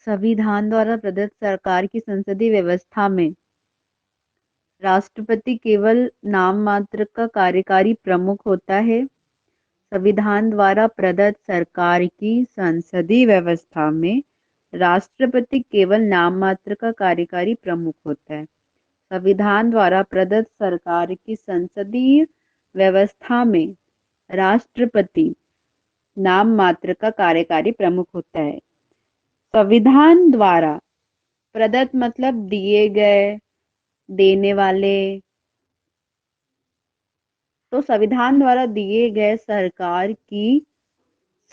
संविधान द्वारा प्रदत्त सरकार की संसदीय व्यवस्था में राष्ट्रपति केवल नाम मात्र का कार्यकारी प्रमुख होता है। संविधान द्वारा प्रदत्त सरकार की संसदीय व्यवस्था में राष्ट्रपति केवल नाम मात्र का कार्यकारी प्रमुख होता है। संविधान द्वारा प्रदत्त सरकार की संसदीय व्यवस्था में राष्ट्रपति नाम मात्र का कार्यकारी प्रमुख होता है। संविधान द्वारा प्रदत्त मतलब दिए गए, देने वाले। तो संविधान द्वारा दिए गए सरकार की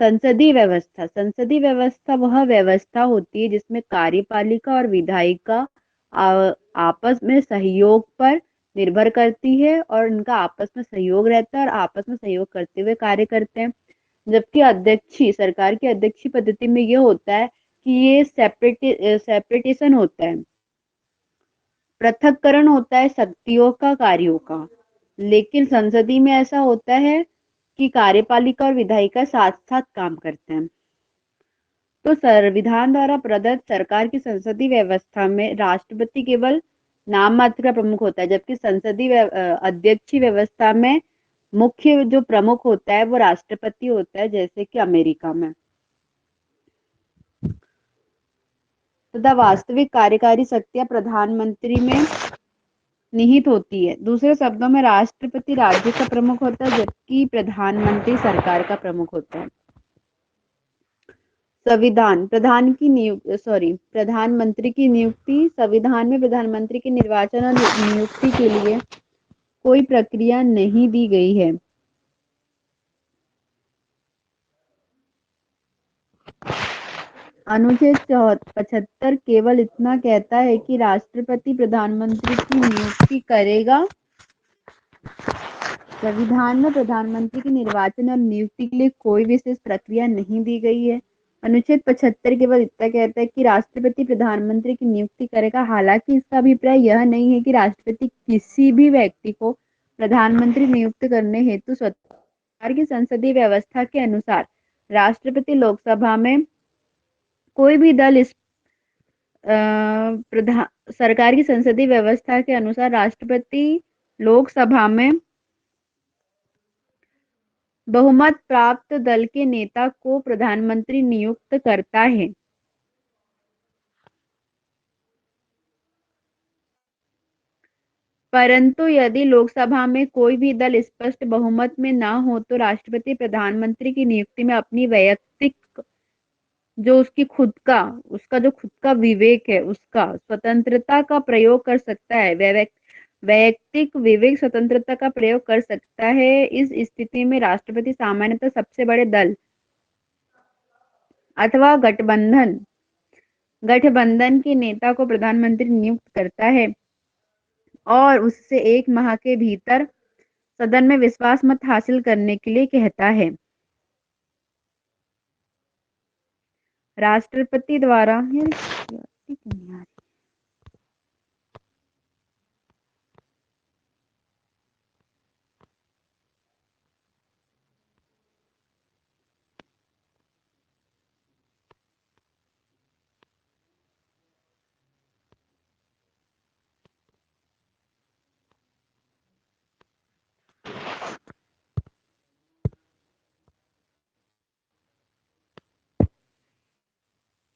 संसदीय व्यवस्था वह व्यवस्था होती है जिसमें कार्यपालिका और विधायिका आपस में सहयोग पर निर्भर करती है और इनका आपस में सहयोग रहता है और आपस में सहयोग करते हुए कार्य करते हैं। जबकि सरकार की अध्यक्षीय पद्धति में यह होता है कि ये सेपरेटेशन होता है, पृथक्करण होता है शक्तियों का, कार्यों का। लेकिन संसदीय में ऐसा होता है कि कार्यपालिका और विधायिका साथ साथ काम करते हैं। तो संविधान द्वारा प्रदत्त सरकार की संसदीय व्यवस्था में राष्ट्रपति केवल नाम मात्र का प्रमुख होता है, जबकि अध्यक्षीय व्यवस्था में मुख्य जो प्रमुख होता है वो राष्ट्रपति होता है, जैसे कि अमेरिका में। तथा वास्तविक कार्यकारी शक्तियां प्रधानमंत्री में निहित होती है। दूसरे शब्दों में राष्ट्रपति राज्य का प्रमुख होता है, जबकि प्रधानमंत्री सरकार का प्रमुख होता है। प्रधानमंत्री की नियुक्ति। संविधान में प्रधानमंत्री के निर्वाचन और नियुक्ति के लिए कोई प्रक्रिया नहीं दी गई है। अनुच्छेद 75 केवल इतना कहता है कि राष्ट्रपति प्रधानमंत्री की नियुक्ति करेगा। संविधान में प्रधानमंत्री के निर्वाचन और नियुक्ति के लिए कोई विशेष प्रक्रिया नहीं दी गई है। अनुच्छेद 75 केवल इतना कहता है कि राष्ट्रपति प्रधानमंत्री की नियुक्ति करेगा। हालांकि इसका अभिप्राय यह नहीं है कि राष्ट्रपति किसी भी व्यक्ति को प्रधानमंत्री नियुक्त करने हेतु सरकार की संसदीय व्यवस्था के अनुसार राष्ट्रपति लोकसभा में कोई भी दल इस सरकार की संसदीय व्यवस्था के अनुसार राष्ट्रपति लोकसभा में बहुमत प्राप्त दल के नेता को प्रधानमंत्री नियुक्त करता है। परंतु यदि लोकसभा में कोई भी दल स्पष्ट बहुमत में ना हो तो राष्ट्रपति प्रधानमंत्री की नियुक्ति में अपनी वैयक्तिक उसका जो खुद का विवेक है, उसका स्वतंत्रता का प्रयोग कर सकता है। वैयक्तिक विवेक स्वतंत्रता का प्रयोग कर सकता है। इस स्थिति में राष्ट्रपति सामान्यतः सबसे बड़े दल अथवा गठबंधन के नेता को प्रधानमंत्री नियुक्त करता है और उससे 1 माह के भीतर सदन में विश्वास मत हासिल करने के लिए कहता है। राष्ट्रपति द्वारा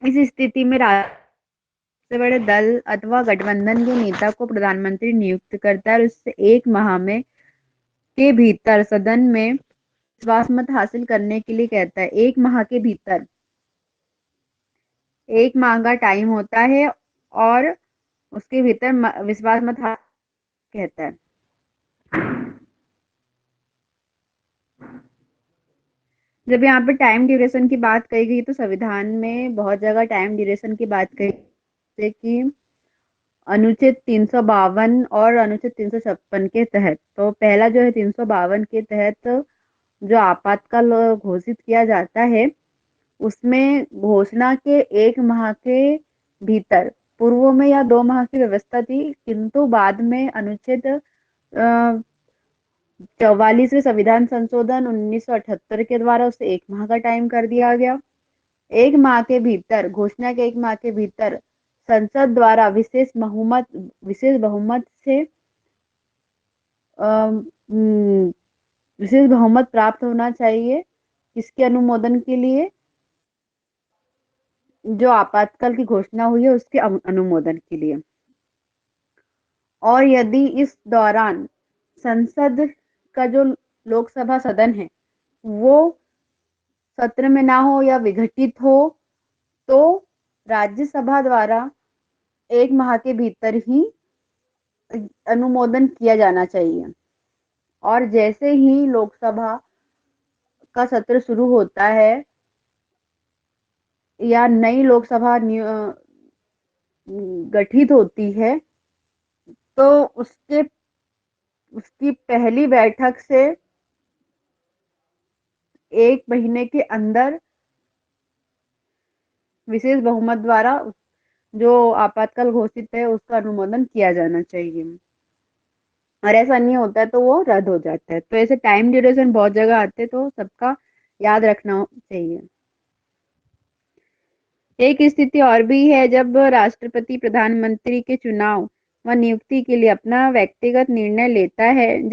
इस स्थिति में सबसे बड़े दल अथवा गठबंधन के नेता को प्रधानमंत्री नियुक्त करता है और उससे 1 माह में के भीतर सदन में विश्वास मत हासिल करने के लिए कहता है। 1 माह के भीतर 1 माह का टाइम होता है और उसके भीतर विश्वास मत कहता है। जब यहाँ पे टाइम ड्यूरेशन की बात कही गई तो संविधान में बहुत जगह टाइम ड्यूरेशन की बात कही, जैसे कि अनुच्छेद 352 और अनुच्छेद 356 के तहत। तो पहला जो है 352 के तहत जो आपातकाल घोषित किया जाता है, उसमें घोषणा के 1 माह के भीतर, पूर्व में या 2 माह की व्यवस्था थी, किंतु बाद में अनुच्छेद 44वें संविधान संशोधन 1978 के द्वारा उसे 1 माह का टाइम कर दिया गया। एक माह के भीतर, घोषणा के एक माह के भीतर संसद द्वारा विशेष बहुमत से अम, हम्म, विशेष बहुमत प्राप्त होना चाहिए। किसके अनुमोदन के लिए? जो आपातकाल की घोषणा हुई है उसके अनुमोदन के लिए। और यदि इस दौरान संसद का जो लोकसभा सदन है वो सत्र में ना हो या विघटित हो तो राज्यसभा द्वारा एक माह के भीतर ही अनुमोदन किया जाना चाहिए। और जैसे ही लोकसभा का सत्र शुरू होता है या नई लोकसभा गठित होती है तो उसकी पहली बैठक से 1 महीने के अंदर विशेष बहुमत द्वारा जो आपातकाल घोषित है उसका अनुमोदन किया जाना चाहिए। और ऐसा नहीं होता है तो वो रद्द हो जाता है। तो ऐसे टाइम ड्यूरेशन बहुत जगह आते हैं तो सबका याद रखना चाहिए। एक स्थिति और भी है जब राष्ट्रपति प्रधानमंत्री के चुनाव व नियुक्ति के लिए अपना व्यक्तिगत निर्णय लेता है।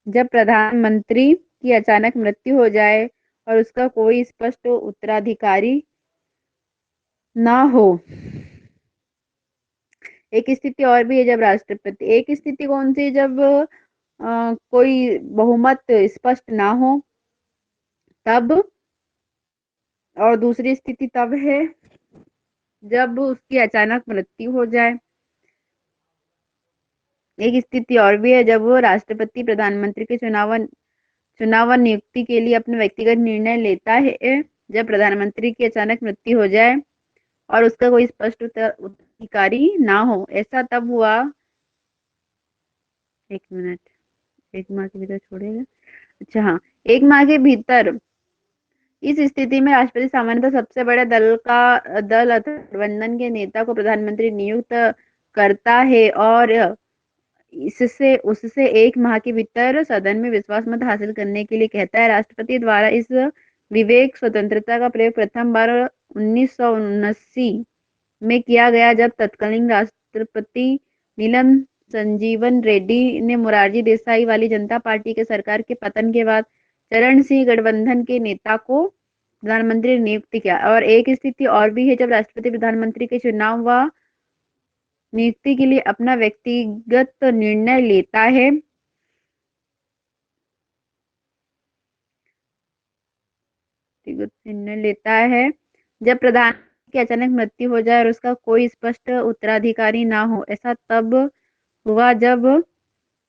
जब प्रधानमंत्री की अचानक मृत्यु हो जाए और उसका कोई स्पष्ट उत्तराधिकारी ना हो। एक स्थिति और भी है जब राष्ट्रपति एक स्थिति कौन सी है जब कोई बहुमत स्पष्ट ना हो तब। और दूसरी स्थिति तब है जब उसकी अचानक मृत्यु हो जाए। एक स्थिति और भी है जब वो राष्ट्रपति प्रधानमंत्री के चुनाव व नियुक्ति के लिए अपना व्यक्तिगत निर्णय लेता है। जब प्रधानमंत्री की अचानक मृत्यु हो जाए और उसका कोई स्पष्ट उत्तराधिकारी ना हो। ऐसा तब हुआ। एक मिनट। 1 माह के भीतर छोड़ेगा। अच्छा हाँ, 1 माह के भीतर इस स्थिति में राष्ट्रपति सामान्यतः सबसे बड़े दल अथवा गठबंधन के नेता को प्रधानमंत्री नियुक्त करता है और इससे उससे 1 माह के भीतर सदन में विश्वास मत हासिल करने के लिए कहता है। राष्ट्रपति द्वारा इस विवेक स्वतंत्रता का प्रयोग प्रथम बार 1979 में किया गया जब तत्कालीन राष्ट्रपति नीलम संजीवन रेड्डी ने मोरारजी देसाई वाली जनता पार्टी के सरकार के पतन के बाद चरण सिंह गठबंधन के नेता को प्रधानमंत्री नियुक्त किया। और एक स्थिति और भी है जब राष्ट्रपति प्रधानमंत्री के चुनाव व नियुक्ति के लिए अपना व्यक्तिगत निर्णय लेता है। जब प्रधान की अचानक मृत्यु हो जाए और उसका कोई स्पष्ट उत्तराधिकारी ना हो। ऐसा तब हुआ जब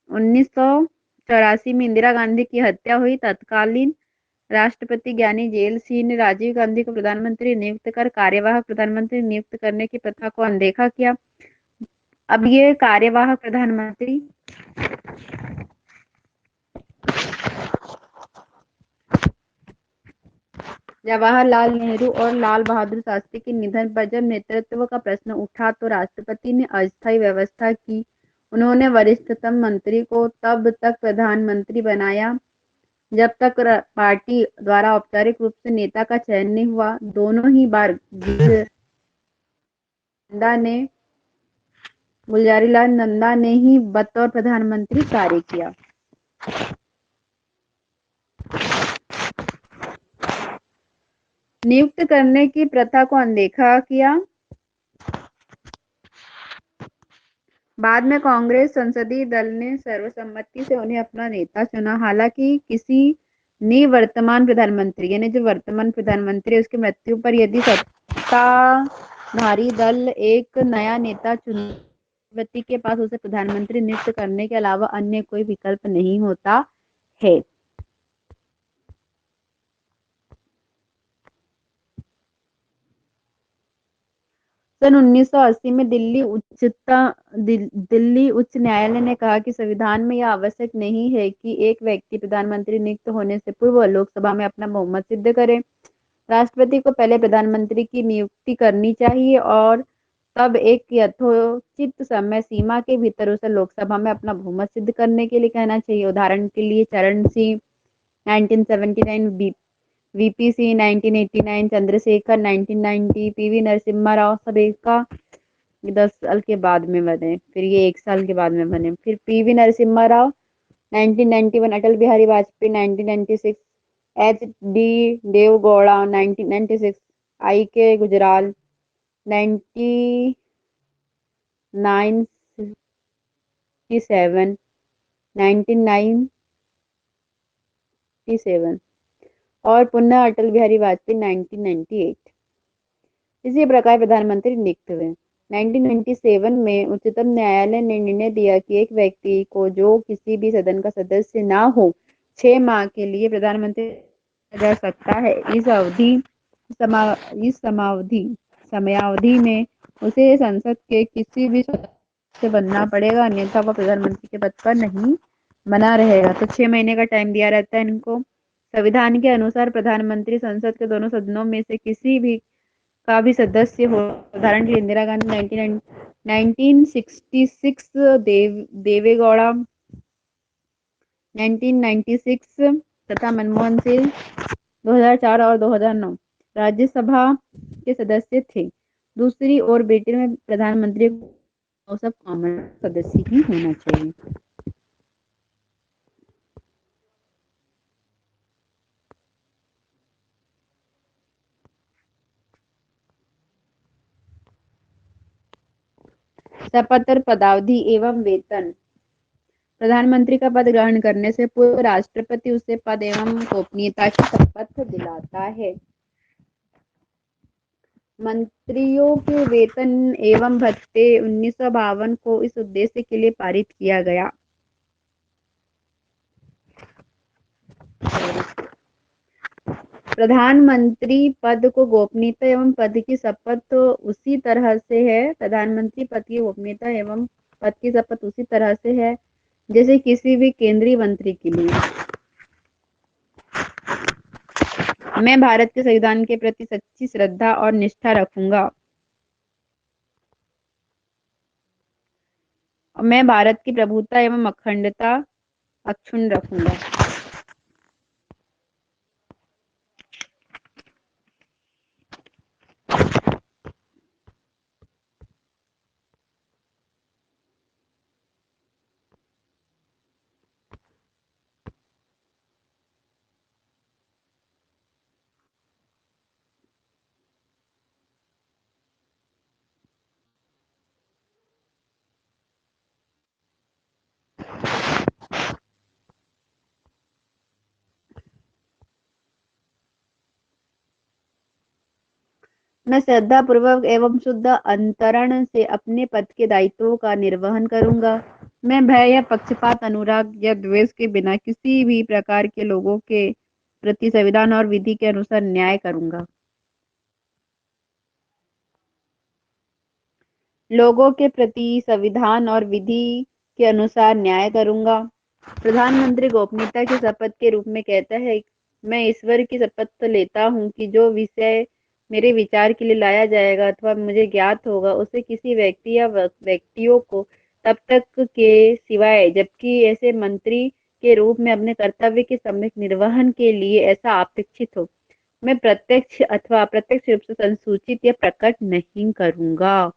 1984 में इंदिरा गांधी की हत्या हुई। तत्कालीन राष्ट्रपति ज्ञानी जेल सिंह ने राजीव गांधी को प्रधानमंत्री नियुक्त कर कार्यवाहक प्रधानमंत्री नियुक्त करने की प्रथा को अनदेखा किया। अब ये कार्यवाहक प्रधानमंत्री जवाहरलाल नेहरू और लाल बहादुर शास्त्री के निधन पर जब नेतृत्व का प्रश्न उठा तो राष्ट्रपति ने अस्थायी व्यवस्था की। उन्होंने वरिष्ठतम मंत्री को तब तक प्रधानमंत्री बनाया जब तक पार्टी द्वारा औपचारिक रूप से नेता का चयन नहीं हुआ। दोनों ही बार गुलजारीलाल नंदा ने ही बतौर प्रधानमंत्री कार्य किया। नियुक्त करने की प्रथा को अनदेखा किया। बाद में कांग्रेस संसदीय दल ने सर्वसम्मति से उन्हें अपना नेता चुना। हालांकि किसी निवर्तमान प्रधानमंत्री यानी जो वर्तमान प्रधानमंत्री है उसकी मृत्यु पर यदि सत्ताधारी दल एक नया नेता राष्ट्रपति के पास उसे प्रधानमंत्री नियुक्त करने के अलावा अन्य कोई विकल्प नहीं होता है। सन 1980 में दिल्ली उच्च न्यायालय ने कहा कि संविधान में यह आवश्यक नहीं है कि एक व्यक्ति प्रधानमंत्री नियुक्त होने से पूर्व लोकसभा में अपना बहुमत सिद्ध करे। राष्ट्रपति को पहले प्रधानमंत्री की नियुक्ति करनी चाहिए और तब एक यथोचित समय सीमा के भीतर उसे लोकसभा में अपना बहुमत सिद्ध करने के लिए कहना चाहिए। उदाहरण के लिए चरण सिंह 1979 वीपी सिंह 1989, चंद्रशेखर 1990, पीवी नरसिम्हा राव सब एक का 10 साल के बाद में बने, फिर ये 1 साल के बाद में बने। फिर PV Narasimha Rao 1991, Atal Bihari Vajpayee 1996, H D Deve Gowda 1996, आई के गुजराल 1997, 1997 और पुनः अटल बिहारी वाजपेयी 1998। इसी प्रकार प्रधानमंत्री नियुक्त हुए। 1997 में उच्चतम न्यायालय ने निर्णय दिया कि एक व्यक्ति को जो किसी भी सदन का सदस्य न हो 6 माह के लिए प्रधानमंत्री रह सकता है। इस समयावधि में उसे संसद के किसी भी सदस्य बनना पड़ेगा, अन्यथा वह प्रधानमंत्री के पद पर नहीं बना रहेगा। तो 6 महीने का टाइम दिया रहता है इनको। संविधान के अनुसार प्रधानमंत्री संसद के दोनों सदनों में से किसी भी का भी सदस्य हो। उदाहरण के लिए इंदिरा गांधी 1966, देवेगौड़ा 1996 तथा मनमोहन सिंह 2004 और 2009 राज्यसभा के सदस्य थे। दूसरी ओर ब्रिटेन में प्रधानमंत्री को सब कॉमन सदस्य ही होना चाहिए। शपथ और पदावधि एवं वेतन। प्रधानमंत्री का पद ग्रहण करने से पूर्व राष्ट्रपति उसे पद एवं गोपनीयता की शपथ दिलाता है। मंत्रियों के वेतन एवं भत्ते 1952 को इस उद्देश्य के लिए पारित किया गया। प्रधानमंत्री पद को गोपनीयता एवं पद की शपथ उसी तरह से है। प्रधानमंत्री पद की गोपनीयता एवं पद की शपथ उसी तरह से है जैसे किसी भी केंद्रीय मंत्री के लिए। मैं भारत के संविधान के प्रति सच्ची श्रद्धा और निष्ठा रखूंगा। मैं भारत की प्रभुता एवं अखंडता अक्षुण्ण रखूंगा। मैं श्रद्धापूर्वक एवं शुद्ध अंतरण से अपने पद के दायित्वों का निर्वहन करूंगा। मैं भय या पक्षपात, अनुराग या द्वेष के बिना किसी भी प्रकार के लोगों के प्रति संविधान और विधि के अनुसार न्याय करूंगा। लोगों के प्रति संविधान और विधि के अनुसार न्याय करूंगा। प्रधानमंत्री गोपनीयता की शपथ के रूप में कहता है, मैं ईश्वर की शपथ लेता हूँ कि जो विषय मेरे विचार के लिए लाया जाएगा अथवा मुझे ज्ञात होगा उसे किसी व्यक्ति या व्यक्तियों को तब तक के सिवाय जबकि ऐसे मंत्री के रूप में अपने कर्तव्य के सम्यक निर्वहन के लिए ऐसा अपेक्षित हो, मैं प्रत्यक्ष अथवा अप्रत्यक्ष रूप से संसूचित या प्रकट नहीं करूंगा।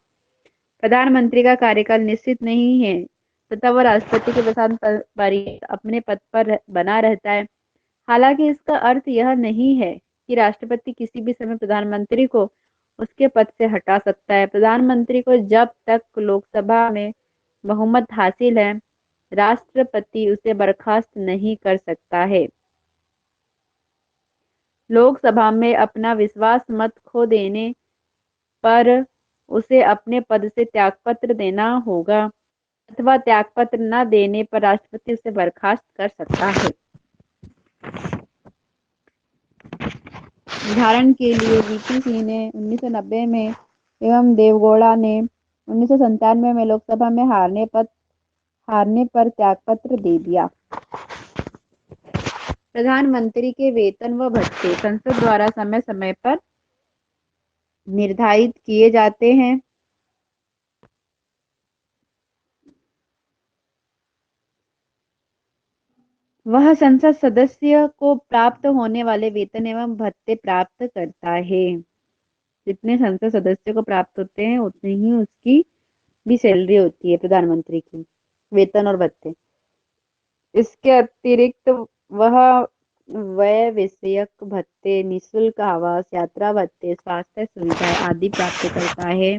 प्रधानमंत्री का कार्यकाल निश्चित नहीं है तथा वह राष्ट्रपति के प्रशासन पर्यंत अपने पद पर बना रहता है। हालांकि इसका अर्थ यह नहीं है कि राष्ट्रपति किसी भी समय प्रधानमंत्री को उसके पद से हटा सकता है। प्रधानमंत्री को जब तक लोकसभा में बहुमत हासिल है, राष्ट्रपति उसे बर्खास्त नहीं कर सकता है। लोकसभा में अपना विश्वास मत खो देने पर उसे अपने पद से त्यागपत्र देना होगा अथवा त्यागपत्र न देने पर राष्ट्रपति उसे बर्खास्त कर सकता है। उदाहरण के लिए वीपी सिंह ने 1990 में एवं देवगौड़ा ने 1997 में लोकसभा में हारने पर त्यागपत्र दे दिया। प्रधानमंत्री के वेतन व भत्ते संसद द्वारा समय समय पर निर्धारित किए जाते हैं। वह संसद सदस्य को प्राप्त होने वाले वेतन एवं भत्ते प्राप्त करता है। जितने संसद सदस्य को प्राप्त होते हैं उतनी ही उसकी भी सैलरी होती है प्रधानमंत्री की, वेतन और भत्ते। इसके अतिरिक्त वह व्यय विषयक भत्ते, निशुल्क आवास, यात्रा भत्ते, स्वास्थ्य सुविधाएं आदि प्राप्त करता है।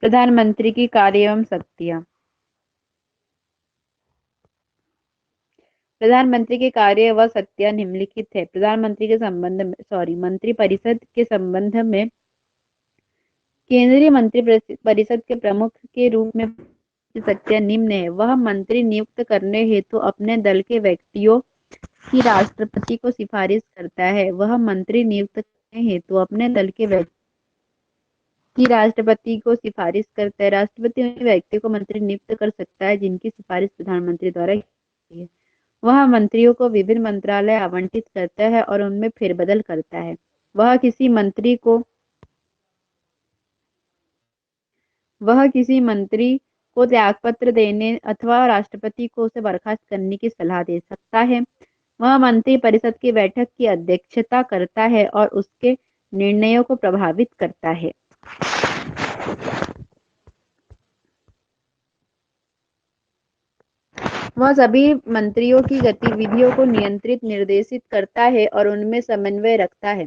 प्रधानमंत्री की कार्य एवं शक्तियां। प्रधानमंत्री के कार्य व शक्तियां निम्नलिखित है। प्रधानमंत्री के संबंध में मंत्री परिषद के संबंध में केंद्रीय मंत्री परिषद के प्रमुख के रूप में शक्तियां निम्न है। वह मंत्री नियुक्त करने हेतु अपने दल के व्यक्तियों की राष्ट्रपति को सिफारिश करता है। वह मंत्री नियुक्त करने हेतु अपने दल के व्यक्ति की राष्ट्रपति को सिफारिश करता है। राष्ट्रपति उन व्यक्ति को मंत्री नियुक्त कर सकता है जिनकी सिफारिश प्रधानमंत्री द्वारा की है। वह मंत्रियों को विभिन्न मंत्रालय आवंटित करता है और उनमें फेरबदल करता है। वह किसी मंत्री को त्यागपत्र देने अथवा राष्ट्रपति को उसे बर्खास्त करने की सलाह दे सकता है। वह मंत्री परिषद की बैठक की अध्यक्षता करता है और उसके निर्णयों को प्रभावित करता है। वह सभी मंत्रियों की गतिविधियों को नियंत्रित निर्देशित करता है और उनमें समन्वय रखता है।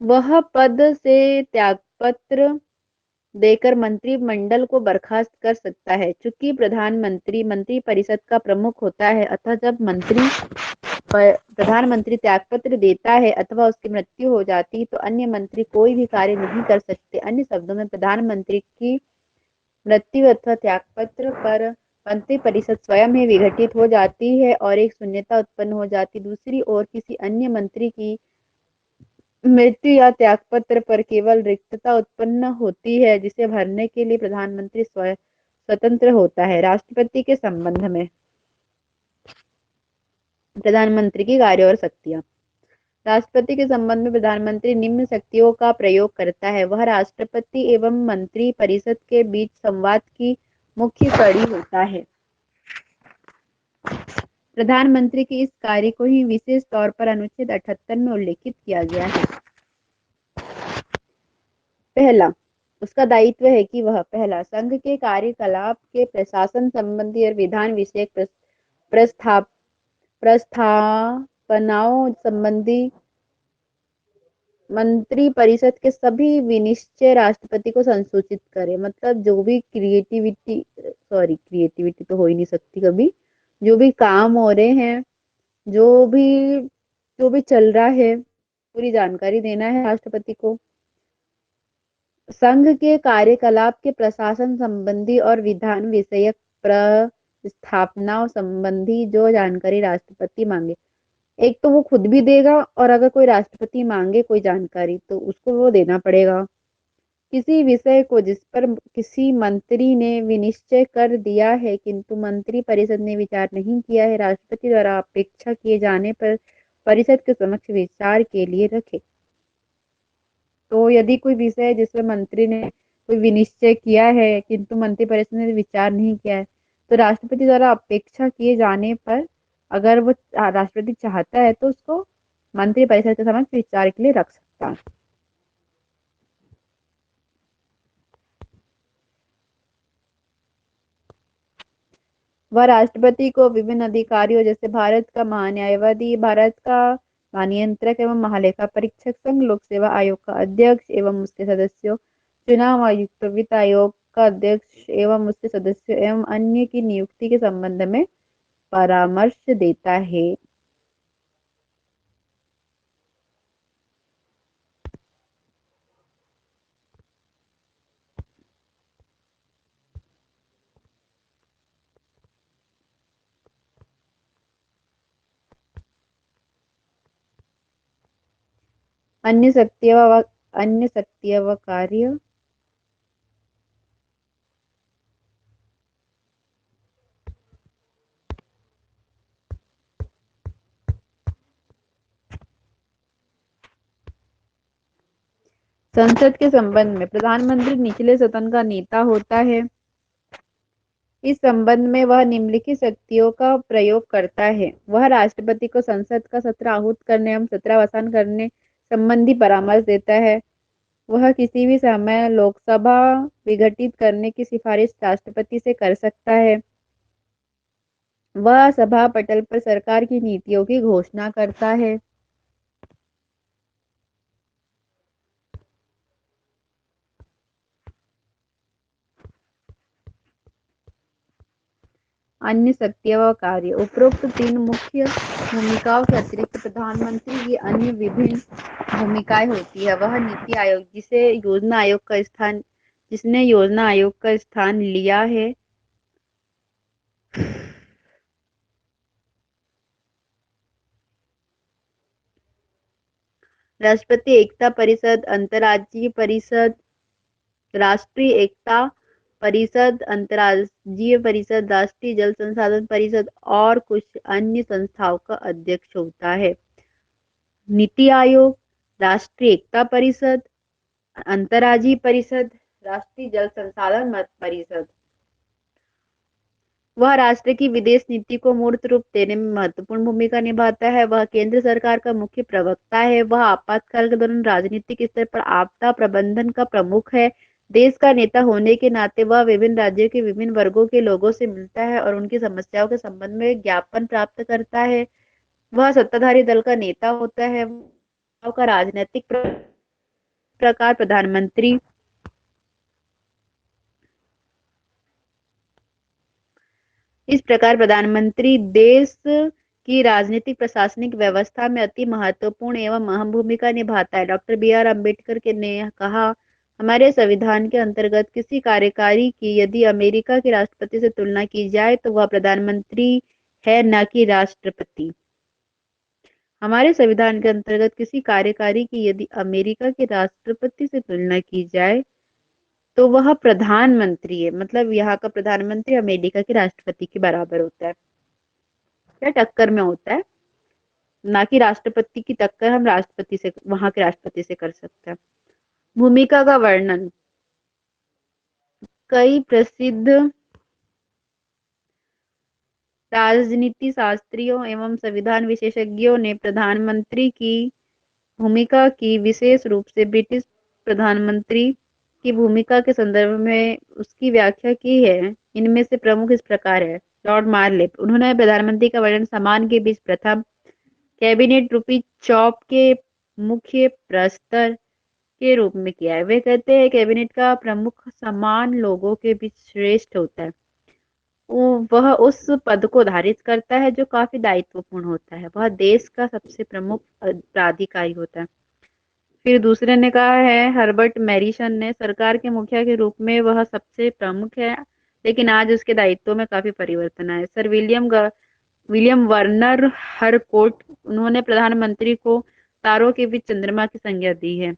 वह पद से त्यागपत्र देकर मंत्रिमंडल को बर्खास्त कर सकता है। चूंकि प्रधानमंत्री मंत्री परिषद का प्रमुख होता है, अतः जब प्रधानमंत्री त्यागपत्र देता है अथवा उसकी मृत्यु हो जाती है तो अन्य मंत्री कोई भी कार्य नहीं कर सकते। अन्य शब्दों में प्रधानमंत्री की मृत्यु अथवा त्यागपत्र पर मंत्री परिषद स्वयं ही विघटित हो जाती है और एक शून्यता उत्पन्न हो जाती। दूसरी ओर किसी अन्य मंत्री की मृत्यु या त्यागपत्र पर केवल रिक्तता उत्पन्न होती है जिसे भरने के लिए प्रधानमंत्री स्वतंत्र होता है। राष्ट्रपति के संबंध में प्रधानमंत्री की कार्य और शक्तियां। राष्ट्रपति के संबंध में प्रधानमंत्री निम्न शक्तियों का प्रयोग करता है। वह राष्ट्रपति एवं मंत्री परिषद के बीच संवाद की मुख्य कड़ी होता है। प्रधानमंत्री के इस कार्य को ही विशेष तौर पर अनुच्छेद 78 में उल्लेखित किया गया है। पहला, उसका दायित्व है कि वह पहला संघ के कार्यकलाप के प्रशासन संबंधी और विधान विषयक प्रस्ताव प्रस्तावनाओं संबंधी मंत्री परिषद के सभी विनिश्चय राष्ट्रपति को संसूचित करे। मतलब जो भी क्रिएटिविटी तो हो ही नहीं सकती कभी, जो भी काम हो रहे हैं, जो भी जो भी चल रहा है, पूरी जानकारी देना है राष्ट्रपति को। संघ के कार्यकलाप के प्रशासन संबंधी और विधान विषयक प्रस्तावनाओं संबंधी जो जानकारी राष्ट्रपति मांगे, एक तो वो खुद भी देगा और अगर कोई राष्ट्रपति मांगे कोई जानकारी तो उसको वो देना पड़ेगा। किसी विषय को जिस पर किसी मंत्री ने विनिश्चय कर दिया है किंतु मंत्री परिषद ने विचार नहीं किया है, राष्ट्रपति द्वारा अपेक्षा किए जाने पर परिषद के समक्ष विचार के लिए रखे। तो यदि कोई विषय जिसमें मंत्री ने कोई विनिश्चय किया है किंतु मंत्री परिषद ने विचार नहीं किया है तो राष्ट्रपति द्वारा अपेक्षा किए जाने पर अगर वो राष्ट्रपति चाहता है तो उसको मंत्री परिषद के समक्ष विचार के लिए रख सकता है। वह राष्ट्रपति को विभिन्न अधिकारियों जैसे भारत का महान्यायवादी, भारत का महानियंत्रक एवं महालेखा परीक्षक, संघ लोक सेवा आयोग का अध्यक्ष एवं उसके सदस्यों, चुनाव आयुक्त, वित्त आयोग का अध्यक्ष एवं उसके सदस्यों एवं अन्य की नियुक्ति के संबंध में परामर्श देता है। अन्य शक्तियां व कार्य। संसद के संबंध में प्रधानमंत्री निचले सदन का नेता होता है। इस संबंध में वह निम्नलिखित शक्तियों का प्रयोग करता है। वह राष्ट्रपति को संसद का सत्र आहूत करने एवं सत्रावसान करने संबंधी परामर्श देता है। वह किसी भी समय लोकसभा विघटित करने की सिफारिश राष्ट्रपति से कर सकता है। वह सभा पटल पर सरकार की नीतियों की घोषणा करता है। अन्य शक्तियाँ व कार्य। उपरोक्त तीन मुख्य भूमिकाओं के अतिरिक्त प्रधानमंत्री की अन्य विभिन्न भूमिकाएं होती है। वह नीति आयोग जिसने योजना आयोग का स्थान लिया है। राष्ट्रपति एकता परिषद, अंतर्राज्यीय परिषद, राष्ट्रीय एकता परिषद, अंतर्राज्यीय परिषद, राष्ट्रीय जल संसाधन परिषद और कुछ अन्य संस्थाओं का अध्यक्ष होता है। नीति आयोग, राष्ट्रीय एकता परिषद, अंतर्राज्यीय परिषद, राष्ट्रीय जल संसाधन परिषद। वह राष्ट्र की विदेश नीति को मूर्त रूप देने में महत्वपूर्ण भूमिका निभाता है। वह केंद्र सरकार का मुख्य प्रवक्ता है। वह आपातकाल के दौरान राजनीतिक स्तर पर आपदा प्रबंधन का प्रमुख है। देश का नेता होने के नाते वह विभिन्न राज्यों के विभिन्न वर्गों के लोगों से मिलता है और उनकी समस्याओं के संबंध में ज्ञापन प्राप्त करता है। वह सत्ताधारी दल का नेता होता है। का राजनीतिक प्रकार प्रधानमंत्री। इस प्रकार प्रधानमंत्री देश की राजनीतिक प्रशासनिक व्यवस्था में अति महत्वपूर्ण एवं अहम भूमिका निभाता है। Doctor B R. अम्बेडकर ने कहा, हमारे संविधान के अंतर्गत किसी कार्यकारी की यदि अमेरिका के राष्ट्रपति से तुलना की जाए तो वह प्रधानमंत्री है, न कि राष्ट्रपति। हमारे संविधान के अंतर्गत किसी कार्यकारी की यदि अमेरिका के राष्ट्रपति से तुलना की जाए तो वह प्रधानमंत्री है। मतलब यहाँ का प्रधानमंत्री अमेरिका के राष्ट्रपति के बराबर होता है या टक्कर में होता है, ना कि राष्ट्रपति की टक्कर हम राष्ट्रपति से वहां के राष्ट्रपति से कर सकते हैं। भूमिका का वर्णन। कई प्रसिद्ध राजनीति शास्त्रियों एवं संविधान विशेषज्ञों ने प्रधानमंत्री की भूमिका की विशेष रूप से ब्रिटिश प्रधानमंत्री की भूमिका के संदर्भ में उसकी व्याख्या की है। इनमें से प्रमुख इस प्रकार है। लॉर्ड मार्लेप, उन्होंने प्रधानमंत्री का वर्णन सामान के बीच प्रथम कैबिनेट रूपी चौप के मुख्य प्रस्तर के रूप में किया है। वे कहते हैं कैबिनेट का प्रमुख समान लोगों के बीच श्रेष्ठ होता है। वह उस पद को धारित करता है जो काफी दायित्वपूर्ण होता है। वह देश का सबसे प्रमुख प्राधिकारी होता है। फिर दूसरे ने कहा है हर्बर्ट मैरिसन ने, सरकार के मुखिया के रूप में वह सबसे प्रमुख है, लेकिन आज उसके दायित्वों में काफी परिवर्तन आए। सर विलियम वर्नर हरकोर्ट, उन्होंने प्रधानमंत्री को तारों के बीच चंद्रमा की संज्ञा दी है।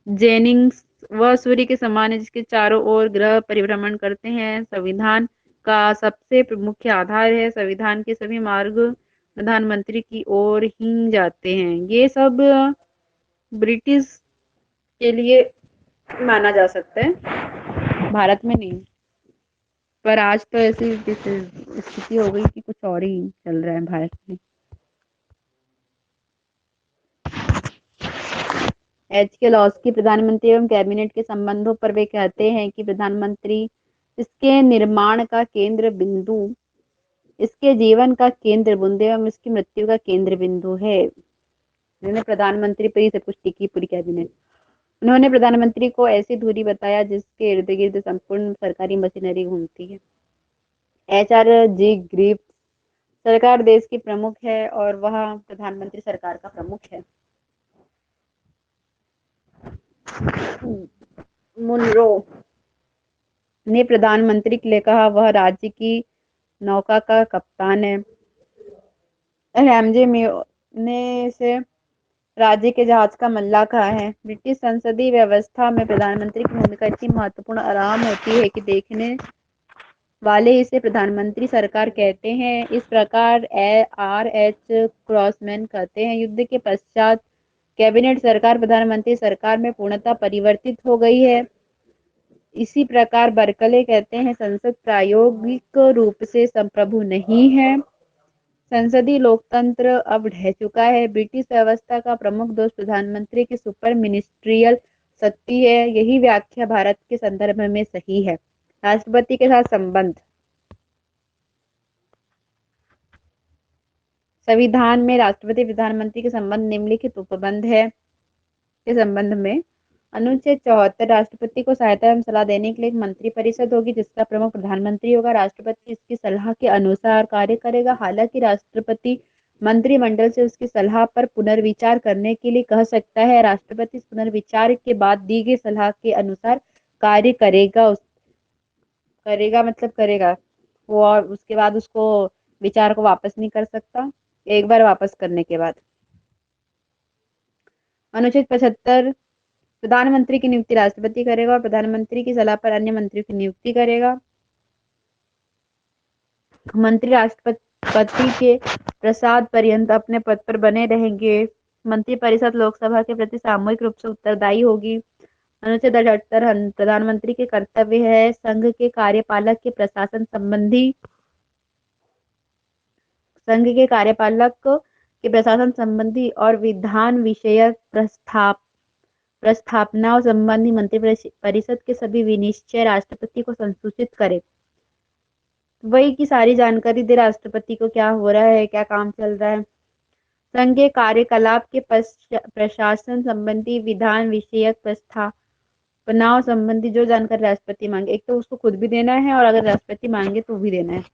जेनिंग्स, वह सूर्य के समान है जिसके चारों ओर ग्रह परिभ्रमण करते हैं। संविधान का सबसे मुख्य आधार है। संविधान के सभी मार्ग प्रधानमंत्री की ओर ही जाते हैं। ये सब ब्रिटिश के लिए माना जा सकता है, भारत में नहीं। पर आज तो ऐसी स्थिति हो गई कि कुछ और ही चल रहा है भारत में। एच.के. लॉस्की प्रधानमंत्री एवं कैबिनेट के संबंधों पर वे कहते हैं कि प्रधानमंत्री इसके निर्माण का केंद्र बिंदु, इसके जीवन का केंद्र बिंदु एवं इसकी मृत्यु का केंद्र बिंदु है। उन्होंने प्रधानमंत्री पर ही सब कुछ टिकी पूरी कैबिनेट। उन्होंने प्रधानमंत्री को ऐसी धुरी बताया जिसके इर्द गिर्द संपूर्ण सरकारी मशीनरी घूमती है। एच.आर.जी. ग्रिफ्थ, सरकार देश की प्रमुख है और वह प्रधानमंत्री सरकार का प्रमुख है। मुनरो ने प्रधानमंत्री के लिए कहा, वह राज्य की नौका का कप्तान है। रैमजे ने से राज्य के जहाज का मल्ला कहा है। ब्रिटिश संसदीय व्यवस्था में प्रधानमंत्री की भूमिका इतनी महत्वपूर्ण आराम होती है कि देखने वाले इसे प्रधानमंत्री सरकार कहते हैं। इस प्रकार R.H. क्रॉसमैन कहते हैं, युद्ध के पश्चात कैबिनेट सरकार प्रधानमंत्री सरकार में पूर्णतः परिवर्तित हो गई है। इसी प्रकार बर्कले कहते हैं संसद प्रायोगिक रूप से संप्रभु नहीं है। संसदीय लोकतंत्र अब ढह चुका है। ब्रिटिश व्यवस्था का प्रमुख दोष प्रधानमंत्री की सुपर मिनिस्ट्रियल शक्ति है। यही व्याख्या भारत के संदर्भ में सही है। राष्ट्रपति के साथ संबंध। संविधान में राष्ट्रपति प्रधानमंत्री के संबंध निम्नलिखित उपबंध है के संबंध में अनुच्छेद 74 राष्ट्रपति को सहायता एवं सलाह देने के लिए एक मंत्रिपरिषद होगी जिसका प्रमुख प्रधानमंत्री होगा। राष्ट्रपति इसकी सलाह के अनुसार कार्य करेगा। हालांकि राष्ट्रपति मंत्रिमंडल से उसकी सलाह पर पुनर्विचार करने के लिए कह सकता है। राष्ट्रपति इस पुनर्विचार के बाद दी गई सलाह के अनुसार कार्य करेगा मतलब करेगा वो, और उसके बाद उसको विचार को वापस नहीं कर सकता एक बार वापस करने के बाद। अनुच्छेद 75 प्रधानमंत्री की नियुक्ति राष्ट्रपति करेगा और प्रधानमंत्री की सलाह पर अन्य मंत्रियों की नियुक्ति करेगा। मंत्री राष्ट्रपति के प्रसाद पर्यंत अपने पद पर बने रहेंगे। मंत्रिपरिषद लोकसभा के प्रति सामूहिक रूप से उत्तरदायी होगी। अनुच्छेद 78 प्रधानमंत्री के कर्तव्य है संघ के कार्यपालक के प्रशासन संबंधी और विधान विषयक प्रस्थापनाओं संबंधी मंत्रिपरिषद के सभी विनिश्चय राष्ट्रपति को संसूचित करे। वही की सारी जानकारी दे राष्ट्रपति को क्या हो रहा है, क्या काम चल रहा है। संघ के कार्यकलाप के प्रशासन संबंधी विधान विषयक प्रस्थापनाओं संबंधी जो जानकारी राष्ट्रपति मांगे, एक तो उसको खुद भी देना है और अगर राष्ट्रपति मांगे तो भी देना है।